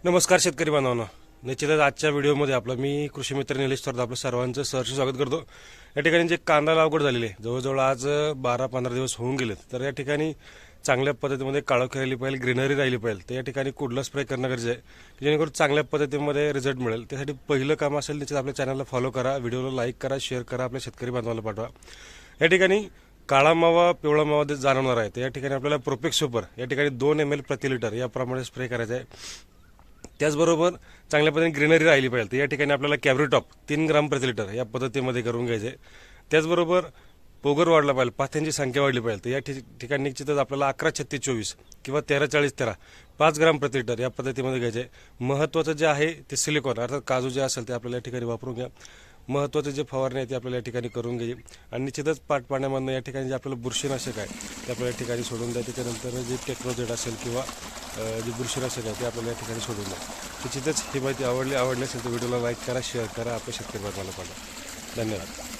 नमस्कार शेतकरी बांधवांनो. निश्चितच आजच्या व्हिडिओमध्ये आपलं मी कृषी मित्र निलेश थोरात आपलं सर्वांचं सहर्ष स्वागत करतो. या ठिकाणी जे कांदा लागवड झालेली आहे जवळजवळ आज 12-15 दिवस होऊन गेलेत. तर या ठिकाणी चांगल्या पद्धतीमध्ये काळोखी राहिली पाहिजे, ग्रीनरी राहिली पाहिजे. तर या ठिकाणी कुठला स्प्रे करणं गरजेचं आहे जेणेकरून चांगल्या पद्धतीमध्ये रिझल्ट मिळेल. त्यासाठी पहिलं काम असेल निश्चित आपल्या चॅनलला फॉलो करा, व्हिडिओला लाईक करा, शेअर करा, आपल्या शेतकरी बांधवांना पाठवा. या ठिकाणी काळा मावा पिवळा मावा जाणवणार आहे. तर या ठिकाणी आपल्याला प्रोपेक्स सुपर या ठिकाणी 2 ml प्रति लिटर याप्रमाणे स्प्रे करायचा आहे. त्याचबरोबर चांगल्या पद्धतीने ग्रीनरी राहिली पाहिजे. तर या ठिकाणी आपल्याला कॅब्रिटॉप 3 ग्राम प्रति लिटर या पद्धतीमध्ये करून घ्यायचे. त्याचबरोबर पोगर वाढला पाहिजे, पाथ्यांची संख्या वाढली पाहिजे. तर या ठिकाणी निश्चितच आपल्याला 11-36-24 किंवा 13-40-13 5 ग्राम प्रति लिटर या पद्धतीमध्ये घ्यायचे. महत्त्वाचं जे आहे ते सिलिकॉन अर्थात काजू जे असेल ते आपल्याला या ठिकाणी वापरून घ्या. महत्त्वाचे जे फवारणी आहे ते आपल्याला या ठिकाणी करून घ्यायची. आणि निश्चितच पाण्यामधनं या ठिकाणी जे आपल्याला बुरशीनाशक आहे ते आपल्याला या ठिकाणी सोडून द्या. त्याच्यानंतर जे टेक्नोजेट असेल किंवा जे बुरशीनाशक आहे ते आपल्याला या ठिकाणी सोडून द्या. निश्चितच ही माहिती आवडली असेल तर व्हिडिओला लाईक करा, शेअर करा, आपल्या शेतकरी बांधवांना पाठवा. धन्यवाद.